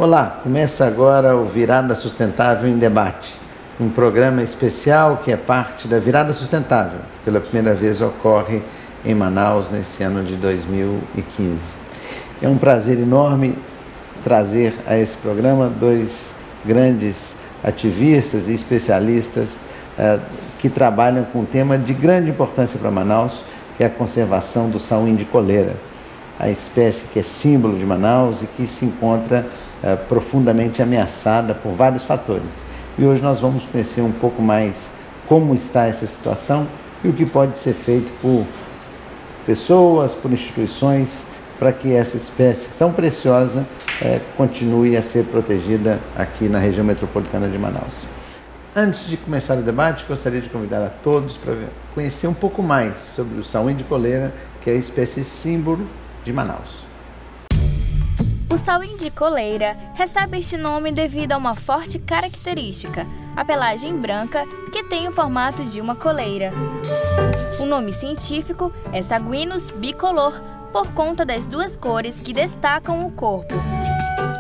Olá, começa agora o Virada Sustentável em Debate, um programa especial que é parte da Virada Sustentável, que pela primeira vez ocorre em Manaus nesse ano de 2015. É um prazer enorme trazer a esse programa dois grandes ativistas e especialistas que trabalham com um tema de grande importância para Manaus, que é a conservação do sauim de coleira, a espécie que é símbolo de Manaus e que se encontra profundamente ameaçada por vários fatores. E hoje nós vamos conhecer um pouco mais como está essa situação e o que pode ser feito por pessoas, por instituições, para que essa espécie tão preciosa continue a ser protegida aqui na região metropolitana de Manaus. Antes de começar o debate, gostaria de convidar a todos para conhecer um pouco mais sobre o sauim de coleira, que é a espécie símbolo de Manaus. O sauim de coleira recebe este nome devido a uma forte característica, a pelagem branca que tem o formato de uma coleira. O nome científico é Saguinus bicolor, por conta das duas cores que destacam o corpo.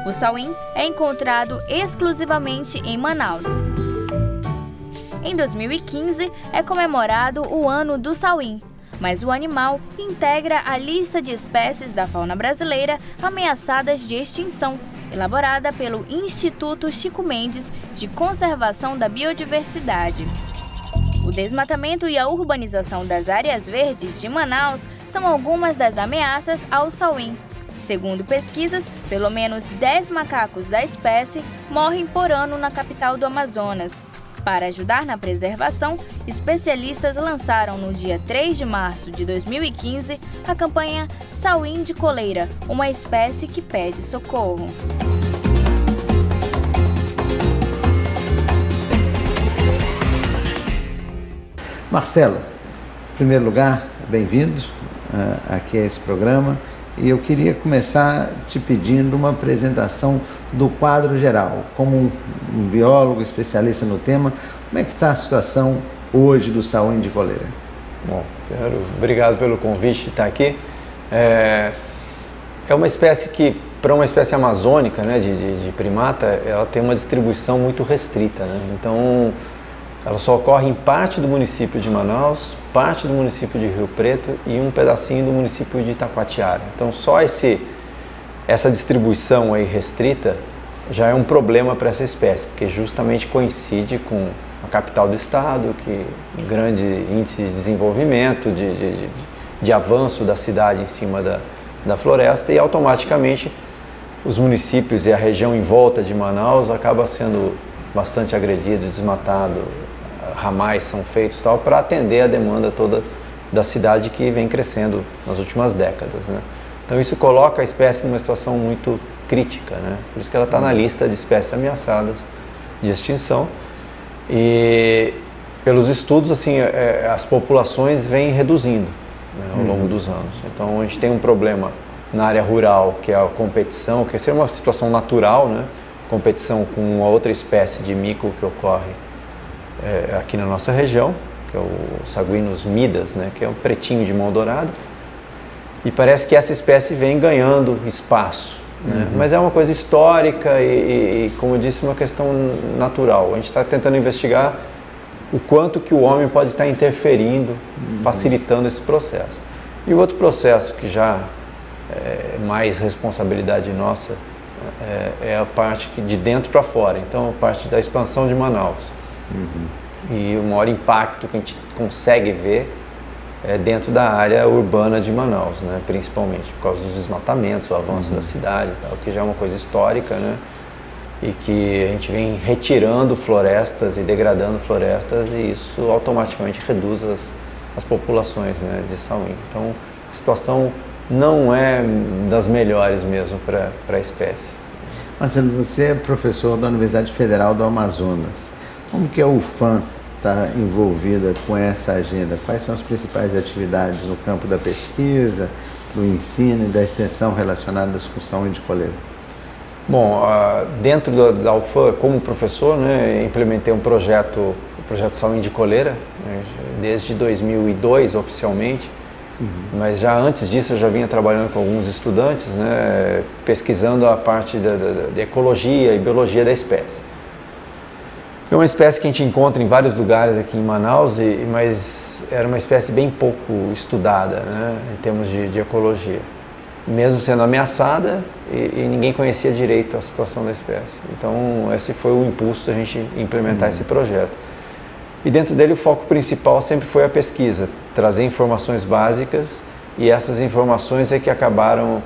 O sauim é encontrado exclusivamente em Manaus. Em 2015 é comemorado o Ano do Sauim, mas o animal integra a lista de espécies da fauna brasileira ameaçadas de extinção, elaborada pelo Instituto Chico Mendes de Conservação da Biodiversidade. O desmatamento e a urbanização das áreas verdes de Manaus são algumas das ameaças ao sauim. Segundo pesquisas, pelo menos 10 macacos da espécie morrem por ano na capital do Amazonas. Para ajudar na preservação, especialistas lançaram no dia 3 de março de 2015 a campanha Sauim de Coleira, uma espécie que pede socorro. Marcelo, em primeiro lugar, bem-vindo aqui a esse programa. E eu queria começar te pedindo uma apresentação do quadro geral. Como um biólogo especialista no tema, como é que está a situação hoje do sauim de coleira? Bom, obrigado pelo convite de estar aqui. É uma espécie que, para uma espécie amazônica, né, de primata, ela tem uma distribuição muito restrita, né? Então, ela só ocorre em parte do município de Manaus, parte do município de Rio Preto e um pedacinho do município de Itacoatiara. Então só essa distribuição aí restrita já é um problema para essa espécie, porque justamente coincide com a capital do estado, que grande índice de desenvolvimento, de avanço da cidade em cima da floresta, e automaticamente os municípios e a região em volta de Manaus acaba sendo bastante agredido, desmatado, ramais são feitos tal para atender a demanda toda da cidade que vem crescendo nas últimas décadas, né? Então isso coloca a espécie numa situação muito crítica, né? Por isso que ela está na lista de espécies ameaçadas de extinção. E pelos estudos, assim, as populações vêm reduzindo, né, ao longo dos anos. Então a gente tem um problema na área rural, que é a competição, que é uma situação natural, né? Competição com uma outra espécie de mico que ocorre aqui na nossa região, que é o Saguinus midas, né, que é um pretinho de mão dourada, e parece que essa espécie vem ganhando espaço, né? Mas é uma coisa histórica e, como eu disse, uma questão natural. A gente está tentando investigar o quanto que o homem pode estar interferindo, facilitando esse processo. E o outro processo que já é mais responsabilidade nossa é a parte de dentro para fora, então a parte da expansão de Manaus. E o maior impacto que a gente consegue ver é dentro da área urbana de Manaus, né? Principalmente por causa dos desmatamentos, o avanço da cidade, tal, que já é uma coisa histórica, né? E que a gente vem retirando florestas e degradando florestas, e isso automaticamente reduz as populações, né, de sauim. Então a situação não é das melhores mesmo para a espécie. Marcelo, você é professor da Universidade Federal do Amazonas. Como que a UFAM está envolvida com essa agenda? Quais são as principais atividades no campo da pesquisa, do ensino e da extensão relacionadas com o sauim de coleira? Bom, dentro da UFAM, como professor, né, implementei o projeto sauim de coleira, né, desde 2002 oficialmente, Mas já antes disso eu já vinha trabalhando com alguns estudantes, né, pesquisando a parte de ecologia e biologia da espécie. É uma espécie que a gente encontra em vários lugares aqui em Manaus, mas era uma espécie bem pouco estudada, né, em termos de ecologia. Mesmo sendo ameaçada e ninguém conhecia direito a situação da espécie. Então esse foi o impulso da gente implementar esse projeto. E dentro dele o foco principal sempre foi a pesquisa, trazer informações básicas, e essas informações é que acabaram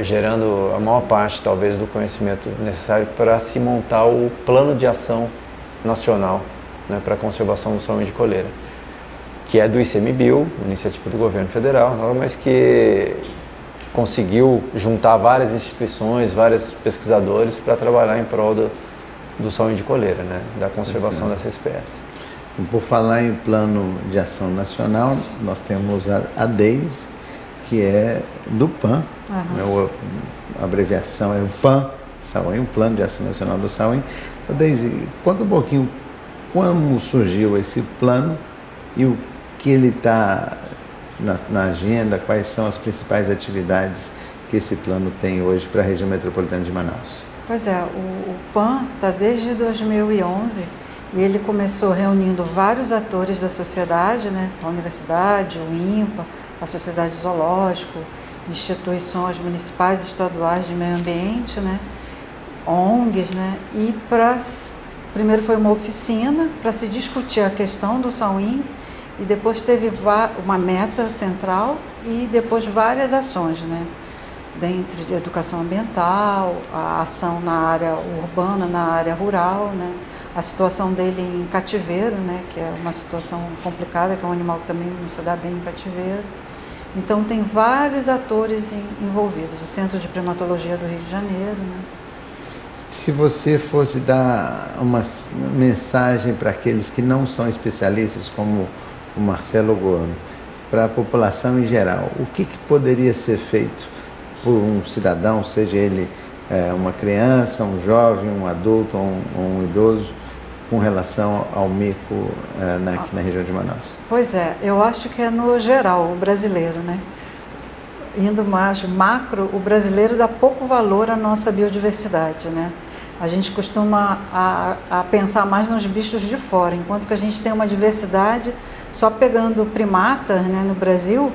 gerando a maior parte talvez do conhecimento necessário para se montar o plano de ação nacional, né, para a conservação do salmão de coleira, que é do ICMBio, iniciativa do governo federal, mas que conseguiu juntar várias instituições, vários pesquisadores para trabalhar em prol do salmão de coleira, né, da conservação dessa espécie. E por falar em plano de ação nacional, nós temos a DEISE, que é do PAN, né, a abreviação é o PAN, Sauim, o Plano de Ação Nacional do Sauim. DEISE, conta um pouquinho como surgiu esse plano e o que ele está na agenda, quais são as principais atividades que esse plano tem hoje para a região metropolitana de Manaus. Pois é, o PAN está desde 2011 e ele começou reunindo vários atores da sociedade, né, a universidade, o INPA, a Sociedade Zoológica, instituições municipais e estaduais de meio ambiente, né, ONGs, né, e primeiro foi uma oficina para se discutir a questão do sauim, e depois teve uma meta central e depois várias ações, né? Dentre educação ambiental, a ação na área urbana, na área rural, né? A situação dele em cativeiro, né? Que é uma situação complicada, que é um animal que também não se dá bem em cativeiro. Então tem vários atores envolvidos, o Centro de Primatologia do Rio de Janeiro, né? Se você fosse dar uma mensagem para aqueles que não são especialistas, como o Marcelo Gorno, para a população em geral, o que poderia ser feito por um cidadão, seja ele uma criança, um jovem, um adulto ou um idoso, com relação ao mico aqui na região de Manaus? Pois é, eu acho que é no geral, o brasileiro, né? Indo mais macro, o brasileiro dá pouco valor à nossa biodiversidade, né? A gente costuma a pensar mais nos bichos de fora, enquanto que a gente tem uma diversidade. Só pegando primatas, né, no Brasil,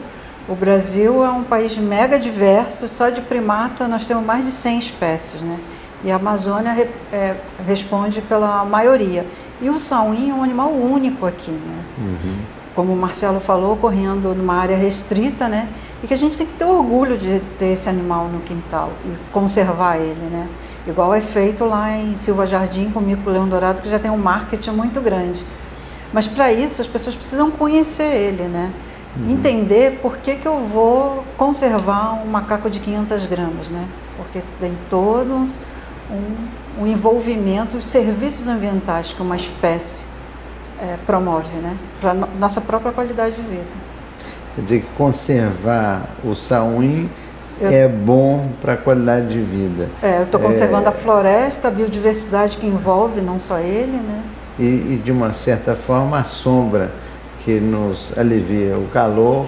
o Brasil é um país mega diverso, só de primata nós temos mais de 100 espécies, né? E a Amazônia responde pela maioria. E o sauim é um animal único aqui, né? Como o Marcelo falou, correndo numa área restrita, né? E que a gente tem que ter orgulho de ter esse animal no quintal e conservar ele, né? Igual é feito lá em Silva Jardim com o mico-leão-dourado, que já tem um marketing muito grande. Mas para isso as pessoas precisam conhecer ele, né? Entender por que eu vou conservar um macaco de 500 gramas, né? Porque tem todo um envolvimento, os serviços ambientais que uma espécie promove, né? Para nossa própria qualidade de vida. Quer dizer que conservar o sauim é bom para a qualidade de vida. Eu estou conservando a floresta, a biodiversidade que envolve, não só ele, né? E de uma certa forma a sombra que nos alivia o calor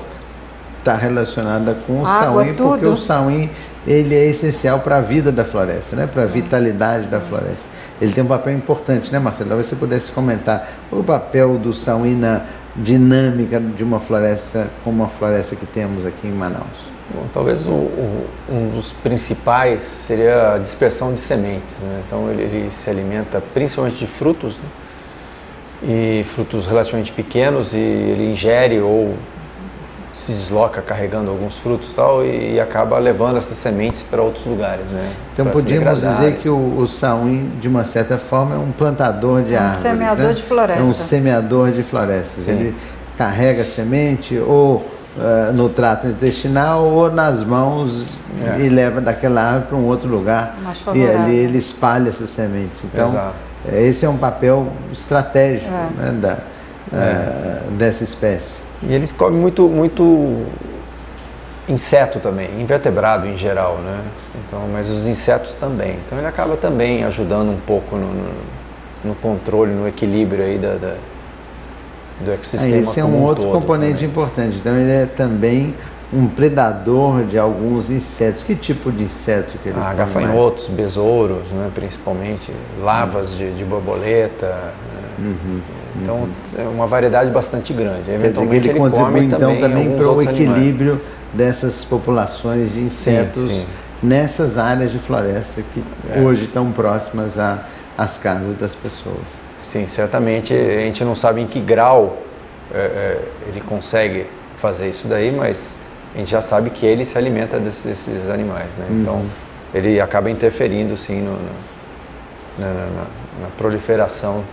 está relacionada com o sauim, porque o sauim ele é essencial para a vida da floresta, né? Para a vitalidade da floresta. Ele tem um papel importante, né, Marcelo? Talvez você pudesse comentar o papel do sauim na dinâmica de uma floresta como a floresta que temos aqui em Manaus. Bom, talvez um dos principais seria a dispersão de sementes, né? Então ele se alimenta principalmente de frutos, né? E frutos relativamente pequenos, e ele ingere ou se desloca carregando alguns frutos e acaba levando essas sementes para outros lugares, né? Então podíamos dizer que o sauim, de uma certa forma, é um plantador de árvores, semeador, né? De floresta. É um semeador de florestas. Sim. Ele carrega semente ou no trato intestinal ou nas mãos e leva daquela árvore para um outro lugar e ali ele espalha essas sementes. Então esse é um papel estratégico, né, dessa espécie. E eles comem muito inseto também, invertebrado em geral, né? Então, mas os insetos também. Então ele acaba também ajudando um pouco no controle, no equilíbrio aí do ecossistema. Esse é um outro componente também importante. Então ele é também um predador de alguns insetos. Que tipo de inseto que ele come? Gafanhotos, besouros, né, principalmente, lavas de borboleta. Né? Então é uma variedade bastante grande. Eventualmente ele contribui então também para o equilíbrio dessas populações de insetos nessas áreas de floresta que hoje estão próximas às casas das pessoas. Sim, certamente a gente não sabe em que grau ele consegue fazer isso daí, mas a gente já sabe que ele se alimenta desses animais, né? Então ele acaba interferindo sim na proliferação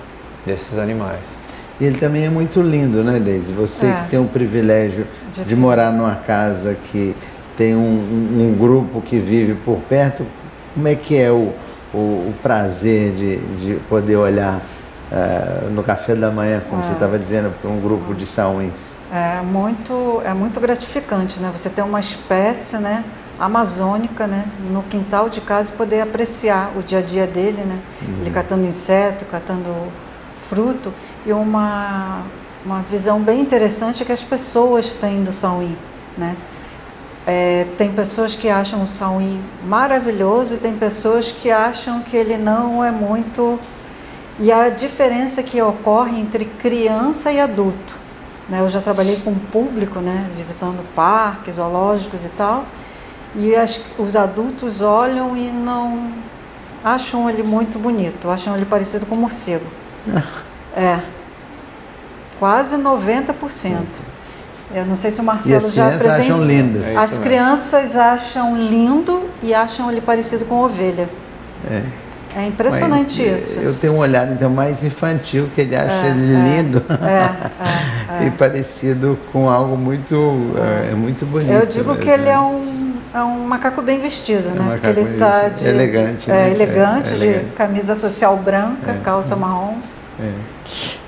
desses animais. E ele também é muito lindo, né, Deise? Você que tem o privilégio de morar numa casa que tem um grupo que vive por perto, como é que é o prazer de poder olhar no café da manhã, como você estava dizendo, para um grupo de sauins? É muito gratificante, né? Você ter uma espécie, né, amazônica, né, no quintal de casa e poder apreciar o dia a dia dele, né? Ele catando inseto, catando fruto. E uma visão bem interessante que as pessoas têm do sauim, né? Tem pessoas que acham o sauim maravilhoso e tem pessoas que acham que ele não é muito... E a diferença que ocorre entre criança e adulto, né? Eu já trabalhei com público, né, visitando parques, zoológicos e tal, e os adultos olham e não acham ele muito bonito, acham ele parecido com um morcego. Quase 90%. Eu não sei se o Marcelo já presenciou. Acham lindo. As crianças acham lindo e acham ele parecido com ovelha. É impressionante isso. Eu tenho um olhar então mais infantil, que ele acha ele lindo e parecido com algo muito bonito. Eu digo mesmo, que ele é um macaco bem vestido, né? Porque ele está elegante, elegante, de camisa social branca, calça marrom.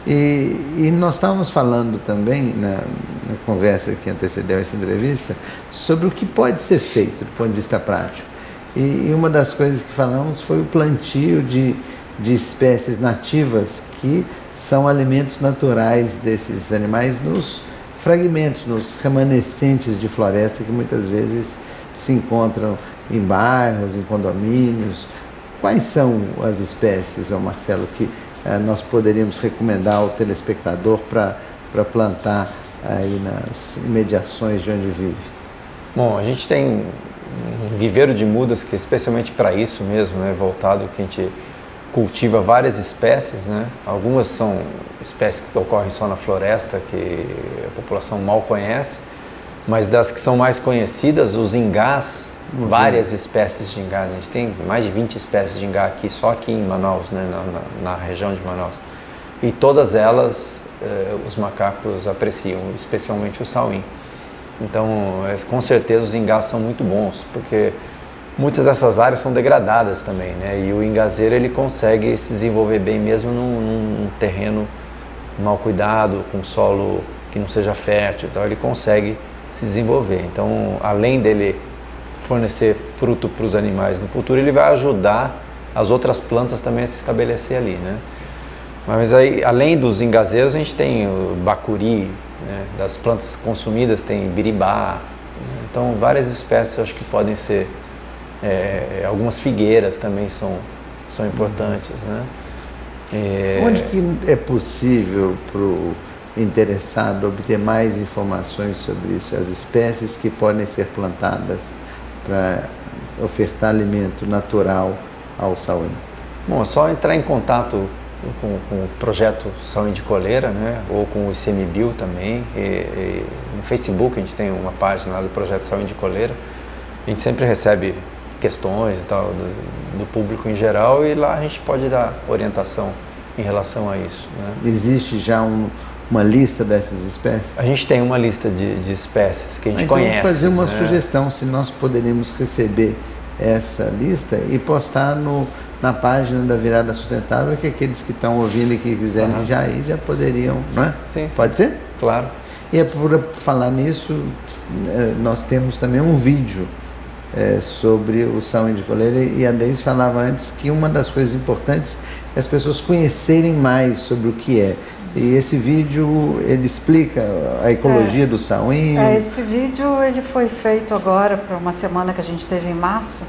E nós estávamos falando também na conversa que antecedeu essa entrevista sobre o que pode ser feito do ponto de vista prático. E uma das coisas que falamos foi o plantio de espécies nativas que são alimentos naturais desses animais nos fragmentos, nos remanescentes de floresta que muitas vezes se encontram em bairros, em condomínios. Quais são as espécies, Marcelo, que nós poderíamos recomendar ao telespectador para plantar aí nas imediações de onde vive? Bom, a gente tem um viveiro de mudas que é especialmente para isso mesmo, né, voltado, que a gente cultiva várias espécies, né? Algumas são espécies que ocorrem só na floresta, que a população mal conhece, mas das que são mais conhecidas, os ingás, várias espécies de ingá. A gente tem mais de 20 espécies de ingá aqui, só aqui em Manaus, né, na região de Manaus. E todas elas os macacos apreciam, especialmente o sauim. Então, com certeza os ingás são muito bons, porque muitas dessas áreas são degradadas também, né? E o ingazeiro ele consegue se desenvolver bem mesmo num terreno mal cuidado, com solo que não seja fértil, então ele consegue se desenvolver. Então, além dele fornecer fruto para os animais no futuro, ele vai ajudar as outras plantas também a se estabelecer ali, né? Mas aí, além dos ingazeiros, a gente tem o bacuri, né? Das plantas consumidas tem biribá, né? Então várias espécies eu acho que podem ser, algumas figueiras também são importantes, né? Onde que é possível para o interessado obter mais informações sobre isso, as espécies que podem ser plantadas para ofertar alimento natural ao sauim? Bom, é só entrar em contato com o projeto Sauim de Coleira, né? Ou com o ICMBio também. No Facebook a gente tem uma página lá do projeto Sauim de Coleira. A gente sempre recebe questões e tal do público em geral e lá a gente pode dar orientação em relação a isso, né? Existe já uma lista dessas espécies? A gente tem uma lista de espécies que a gente conhece. Então, fazer uma sugestão, se nós poderíamos receber essa lista e postar na página da Virada Sustentável, que aqueles que estão ouvindo e que quiserem já ir, já poderiam, não é? Sim, pode ser? Claro. E por falar nisso, nós temos também um vídeo sobre o sauim de coleira, e a Deise falava antes que uma das coisas importantes é as pessoas conhecerem mais sobre o que é. E esse vídeo, ele explica a ecologia do sauim? Esse vídeo ele foi feito agora para uma semana que a gente teve em março,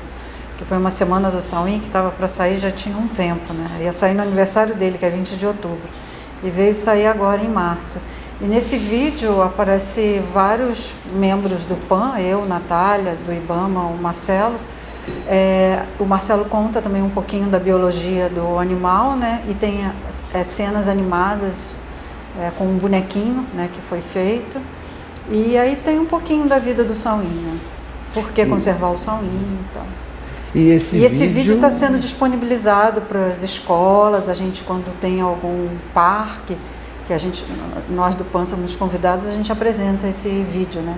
que foi uma semana do sauim, que estava para sair já tinha um tempo, né? Ia sair no aniversário dele, que é 20 de outubro. E veio sair agora em março. E nesse vídeo aparece vários membros do PAN, eu, Natália, do IBAMA, o Marcelo. O Marcelo conta também um pouquinho da biologia do animal, né? E tem cenas animadas com um bonequinho, né, que foi feito. E aí tem um pouquinho da vida do sauim, né? Por que conservar o sauim e tal. E esse vídeo está sendo disponibilizado para as escolas. A gente, quando tem algum parque, que nós do PAN somos convidados, a gente apresenta esse vídeo, né?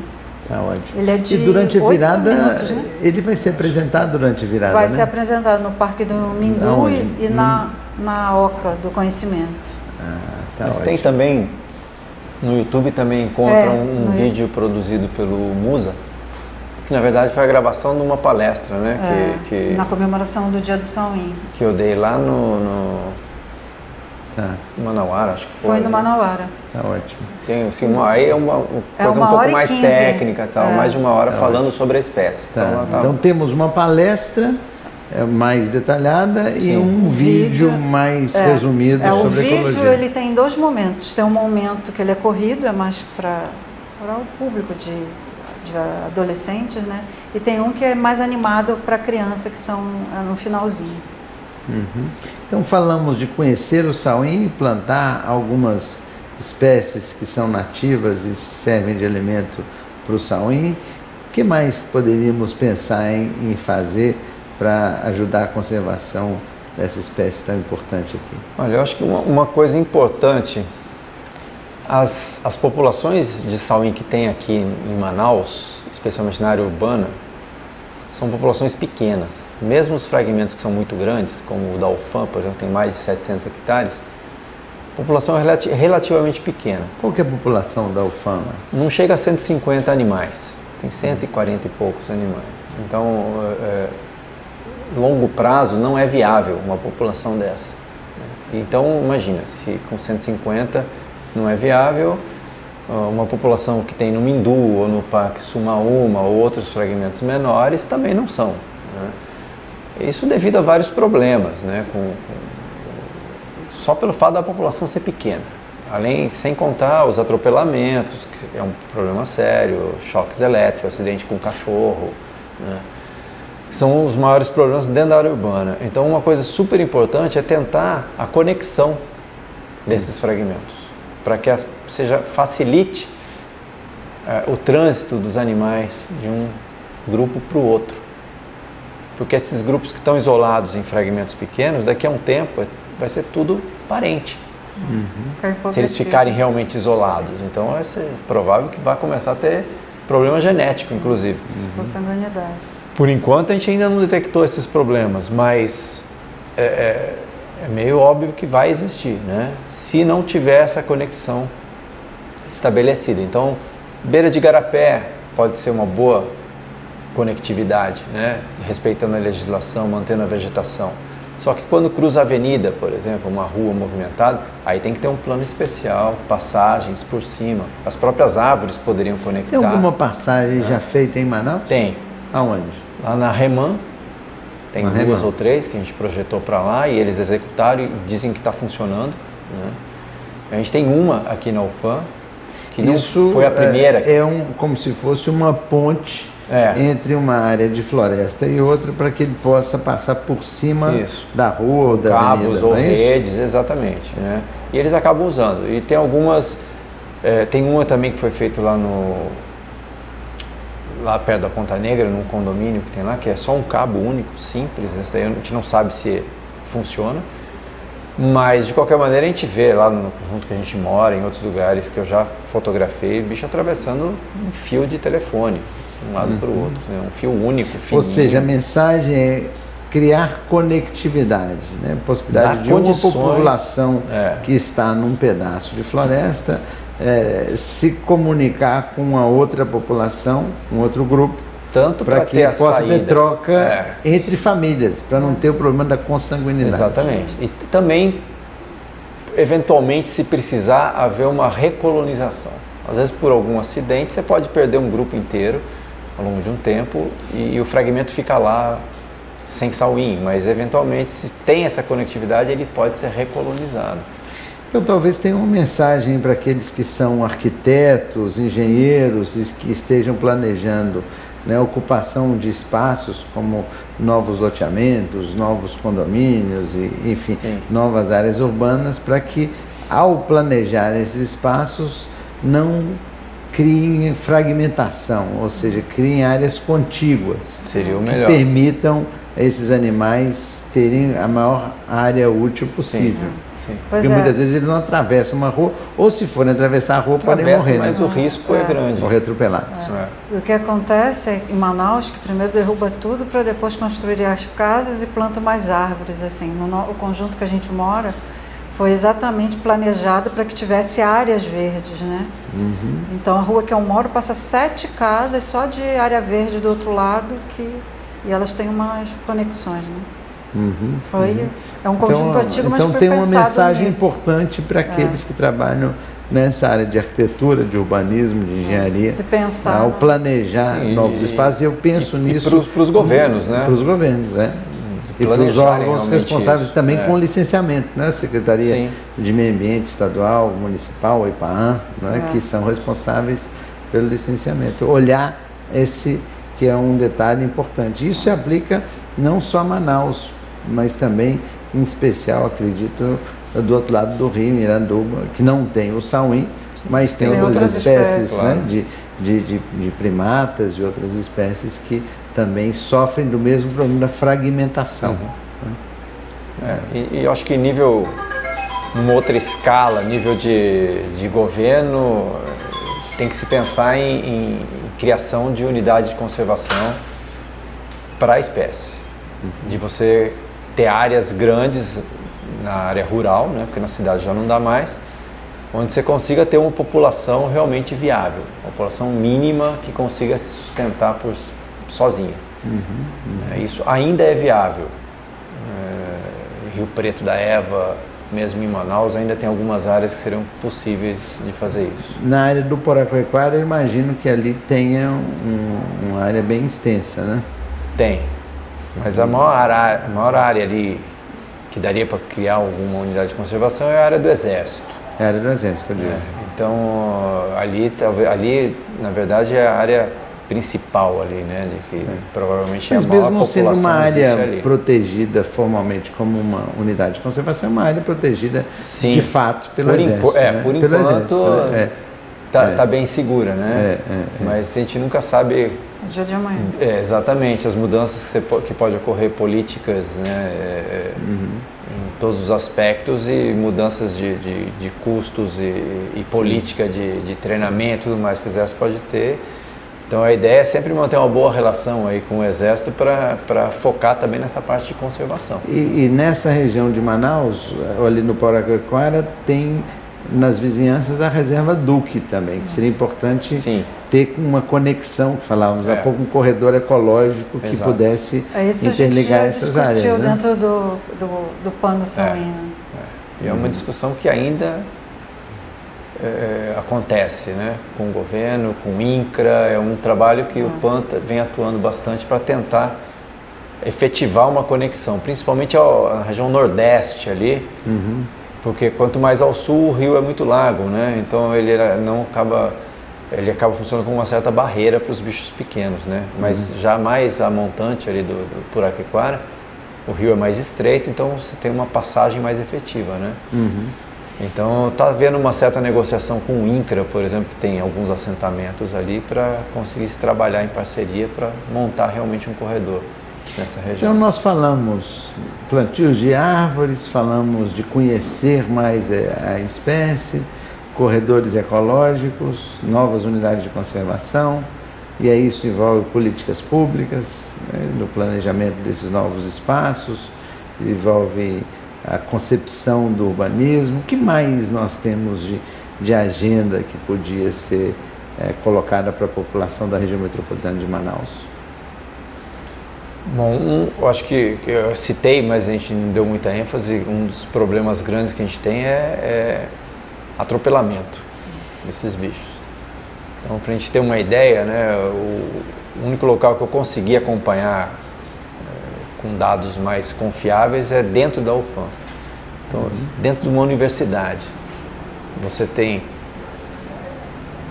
Tá ótimo. Ele é de e durante a virada, 8 minutos, né? Ele vai ser apresentado durante a virada, Vai né? ser apresentado no Parque do Mindu e na Oca do Conhecimento. Tá Mas ótimo. tem também, no YouTube também encontram um vídeo produzido pelo Musa, que na verdade foi a gravação de uma palestra, né? Na comemoração do Dia do Sauim. Que eu dei lá no Manauara, acho que foi. Foi no Manauara. Tá ótimo. Tem, assim, aí é uma coisa um pouco mais técnica, tal, mais de uma hora falando sobre a espécie. Tá. Então temos uma palestra mais detalhada e um vídeo mais resumido sobre a ecologia. O vídeo ele tem 2 momentos. Tem um momento que ele é corrido, é mais para o público de adolescentes, né? E tem um que é mais animado para criança, que são no finalzinho. Então falamos de conhecer o sauim, plantar algumas espécies que são nativas e servem de alimento para o sauim. O que mais poderíamos pensar em fazer para ajudar a conservação dessa espécie tão importante aqui? Olha, eu acho que uma coisa importante, as populações de sauim que tem aqui em Manaus, especialmente na área urbana, são populações pequenas. Mesmo os fragmentos que são muito grandes, como o da UFAM, por exemplo, tem mais de 700 hectares, a população é relativamente pequena. Qual que é a população da UFAM? Não chega a 150 animais, tem 140 e poucos animais. Então, longo prazo não é viável uma população dessa. Então, imagina, se com 150 não é viável, uma população que tem no Mindu ou no Parque Sumaúma ou outros fragmentos menores também não são, né? Isso devido a vários problemas, né? Só pelo fato da população ser pequena, sem contar os atropelamentos, que é um problema sério, choques elétricos, acidente com cachorro, né? Que são os maiores problemas dentro da área urbana. Então uma coisa super importante é tentar a conexão desses fragmentos, para que facilite o trânsito dos animais de um grupo para o outro. Porque esses grupos que estão isolados em fragmentos pequenos, daqui a um tempo vai ser tudo parente. Se eles ficarem realmente isolados. Então é provável que vai começar a ter problema genético, inclusive. Consanguinidade. Por enquanto a gente ainda não detectou esses problemas, mas é meio óbvio que vai existir, né? Se não tiver essa conexão estabelecida. Então, beira de igarapé pode ser uma boa conectividade, né? Respeitando a legislação, mantendo a vegetação. Só que quando cruza a avenida, por exemplo, uma rua movimentada, aí tem que ter um plano especial, passagens por cima. As próprias árvores poderiam conectar. Tem alguma passagem já feita em Manaus? Tem. Aonde? Lá na Reman. Tem 2 ou 3 que a gente projetou para lá e eles executaram e dizem que está funcionando, né? A gente tem uma aqui na UFAM, que não foi a primeira. Como se fosse uma ponte entre uma área de floresta e outra, para que ele possa passar por cima da rua ou da avenida. Cabos ou redes, exatamente, né? E eles acabam usando. E tem algumas, tem uma também que foi feita lá perto da Ponta Negra, num condomínio que tem lá, que é só um cabo único, simples. Esse daí a gente não sabe se funciona, mas de qualquer maneira a gente vê lá no conjunto que a gente mora, em outros lugares que eu já fotografei, bicho atravessando um fio de telefone, de um lado para o outro, né? Um fio único, fininho. Ou seja, a mensagem é criar conectividade, né? Possibilidade de uma população que está num pedaço de floresta se comunicar com uma outra população, um outro grupo, tanto para que possa ter troca entre famílias, para não ter o problema da consanguinidade. Exatamente. E também eventualmente, se precisar, haver uma recolonização. Às vezes, por algum acidente, você pode perder um grupo inteiro ao longo de um tempo e o fragmento fica lá sem sauim, mas eventualmente, se tem essa conectividade, ele pode ser recolonizado. Então talvez tenha uma mensagem para aqueles que são arquitetos, engenheiros e que estejam planejando, né, ocupação de espaços como novos loteamentos, novos condomínios, e, enfim, Sim. novas áreas urbanas, para que ao planejar esses espaços não criem fragmentação, ou seja, criem áreas contíguas. Seria o que melhor. permitam esses animais terem a maior área útil possível. Sim. Porque muitas vezes eles não atravessam uma rua, ou se forem atravessar a rua, podem Atravessa, morrer. mas né? o risco é grande. Morrer atropelados. O que acontece em Manaus, que primeiro derruba tudo para depois construir as casas e planta mais árvores. Assim, o conjunto que a gente mora foi exatamente planejado para que tivesse áreas verdes, né? Uhum. Então a rua que eu moro passa 7 casas só de área verde do outro lado, e elas têm umas conexões, né? Uhum. É um conjunto antigo, mas então foi tem uma pensado mensagem nisso. importante para aqueles que trabalham nessa área de arquitetura, de urbanismo, de engenharia, se pensar, ao planejar novos espaços. Eu penso nisso para os governos, né? Para os governos, né? E para os órgãos responsáveis isso, também com licenciamento, né? Secretaria Sim. de Meio Ambiente Estadual, Municipal, IPAAN, né? Que são responsáveis pelo licenciamento. Olhar esse que é um detalhe importante. Isso se aplica não só a Manaus, mas também, em especial, acredito, do outro lado do rio, Miranduba, que não tem o sauim, mas tem outras espécies, claro. né, de primatas e outras espécies que também sofrem do mesmo problema da fragmentação. E eu acho que nível, numa outra escala, nível de governo, tem que se pensar em criação de unidades de conservação para a espécie. De você ter áreas grandes na área rural, né, porque na cidade já não dá mais, onde você consiga ter uma população realmente viável, uma população mínima que consiga se sustentar sozinha. Isso ainda é viável. Rio Preto da Eva, mesmo em Manaus, ainda tem algumas áreas que seriam possíveis de fazer isso. Na área do Poraquequara, eu imagino que ali tenha uma área bem extensa, né? Tem. Mas a maior área ali que daria para criar alguma unidade de conservação é a área do Exército. É a área do Exército, que eu digo. Então, ali, na verdade, é a área principal ali, né? De que provavelmente mas é a maior mesmo população sendo uma área ali. protegida formalmente como uma unidade de conservação, é uma área protegida de fato pelo Exército. Por enquanto tá bem segura, né? Mas a gente nunca sabe o dia de amanhã. Exatamente, as mudanças que pode ocorrer políticas, né, em todos os aspectos, e mudanças de custos e política de treinamento e tudo mais que o Exército pode ter. Então a ideia é sempre manter uma boa relação aí com o Exército para focar também nessa parte de conservação. E nessa região de Manaus, ali no Poraquequara, tem nas vizinhanças a reserva Duque também, que seria importante ter uma conexão, que falávamos há pouco, um corredor ecológico que pudesse interligar essas áreas. Isso a gente já discutiu dentro do plano sauino. E é uma discussão que ainda acontece, né? Com o governo, com o INCRA, é um trabalho que o PAN vem atuando bastante para tentar efetivar uma conexão, principalmente na região nordeste ali, porque quanto mais ao sul o rio é muito largo, né? Então ele acaba funcionando como uma certa barreira para os bichos pequenos, né? Mas já mais a montante ali do Poraquequara, o rio é mais estreito, então você tem uma passagem mais efetiva, né? Então está havendo uma certa negociação com o INCRA, por exemplo, que tem alguns assentamentos ali, para conseguir se trabalhar em parceria para montar realmente um corredor nessa região. Então nós falamos plantios de árvores, falamos de conhecer mais a espécie, corredores ecológicos, novas unidades de conservação, e aí isso envolve políticas públicas, né, no planejamento desses novos espaços, envolve a concepção do urbanismo. O que mais nós temos de agenda que podia ser colocada para a população da região metropolitana de Manaus? Bom, eu acho que eu citei, mas a gente não deu muita ênfase, um dos problemas grandes que a gente tem é atropelamento desses bichos. Então, para a gente ter uma ideia, né, o único local que eu consegui acompanhar com dados mais confiáveis é dentro da UFAM. Então, dentro de uma universidade, você tem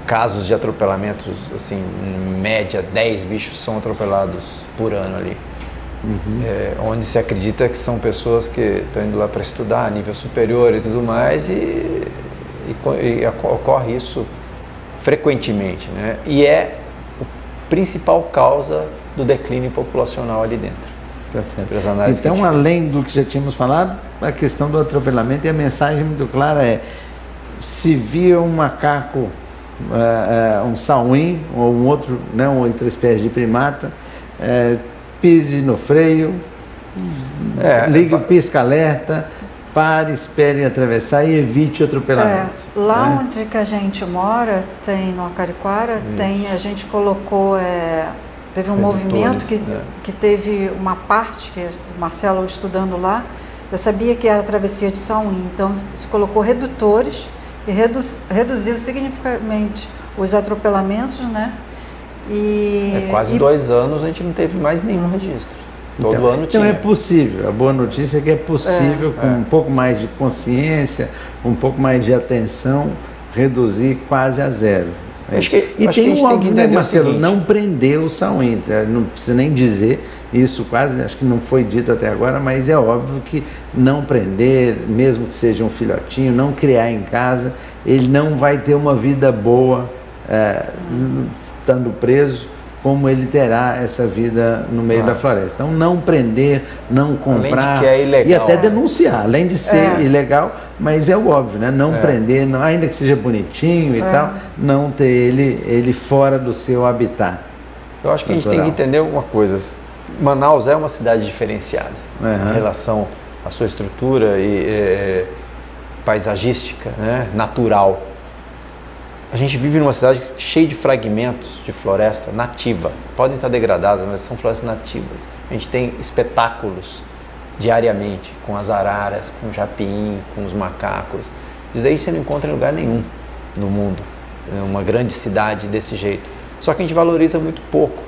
casos de atropelamentos, assim, em média 10 bichos são atropelados por ano ali. Onde se acredita que são pessoas que estão indo lá para estudar a nível superior e tudo mais, e ocorre isso frequentemente, né? E é a principal causa do declínio populacional ali dentro. Tá certo. Então, além do que já tínhamos falado, a questão do atropelamento, e a mensagem muito clara é: se via um macaco, um sauim ou um outro, né, uma outra espécie de primata, pise no freio, ligue o pisca-alerta, pare, espere atravessar e evite o atropelamento. Lá onde que a gente mora, tem no Acariquara, a gente colocou, teve um movimento que teve uma parte, que o Marcelo estudando lá, já sabia que era travessia de sauim, então se colocou redutores e reduziu significativamente os atropelamentos, né? Quase 2 anos a gente não teve mais nenhum registro. Todo ano tinha. Então é possível, a boa notícia é que é possível, com um pouco mais de consciência, um pouco mais de atenção, reduzir quase a zero. E tem um óbvio, né, Marcelo, não prender o sauim, não precisa nem dizer isso, quase, acho que não foi dito até agora, mas é óbvio que não prender, mesmo que seja um filhotinho, não criar em casa, ele não vai ter uma vida boa estando preso, como ele terá essa vida no meio da floresta. Então, não prender, não comprar, além de que é ilegal, e até denunciar, além de ser ilegal, mas é o óbvio, né? Não prender, ainda que seja bonitinho e tal, não ter ele fora do seu habitat. Eu acho que a gente tem que entender uma coisa: Manaus é uma cidade diferenciada em relação à sua estrutura e paisagística, né? Natural. A gente vive numa cidade cheia de fragmentos de floresta nativa. Podem estar degradadas, mas são florestas nativas. A gente tem espetáculos diariamente, com as araras, com o japim, com os macacos. Isso aí você não encontra em lugar nenhum no mundo, uma grande cidade desse jeito. Só que a gente valoriza muito pouco.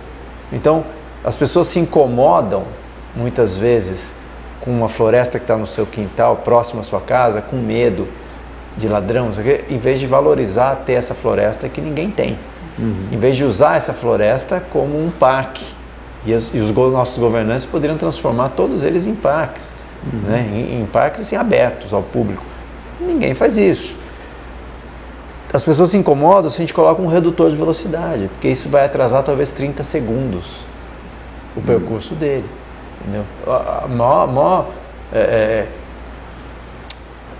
Então, as pessoas se incomodam, muitas vezes, com uma floresta que está no seu quintal, próximo à sua casa, com medo de ladrão, em vez de valorizar ter essa floresta que ninguém tem. Em vez de usar essa floresta como um parque. E os nossos governantes poderiam transformar todos eles em parques, né? Em parques assim, abertos ao público. Ninguém faz isso. As pessoas se incomodam se a gente coloca um redutor de velocidade, porque isso vai atrasar talvez 30 segundos o percurso dele. Entendeu?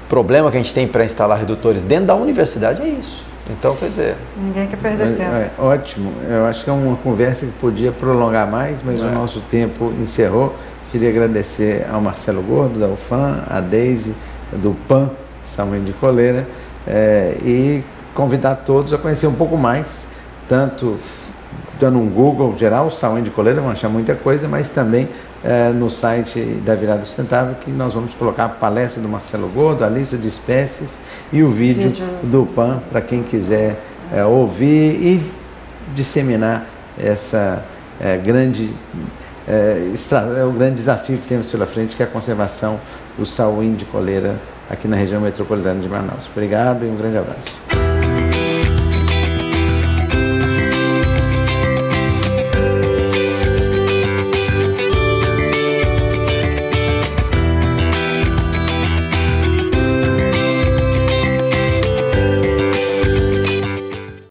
Problema que a gente tem para instalar redutores dentro da universidade é isso. Então, quer dizer... Ninguém quer perder tempo. Ótimo. Eu acho que é uma conversa que podia prolongar mais, mas o nosso tempo encerrou. Queria agradecer ao Marcelo Gordo, da UFAM, a Deise, do PAN, Sauim de Coleira, e convidar todos a conhecer um pouco mais, tanto dando um Google geral, Sauim de Coleira, vão achar muita coisa, mas também no site da Virada Sustentável, que nós vamos colocar a palestra do Marcelo Gordo, a lista de espécies e o vídeo do PAN, para quem quiser ouvir e disseminar essa o grande desafio que temos pela frente, que é a conservação do sauim de coleira aqui na região metropolitana de Manaus. Obrigado e um grande abraço.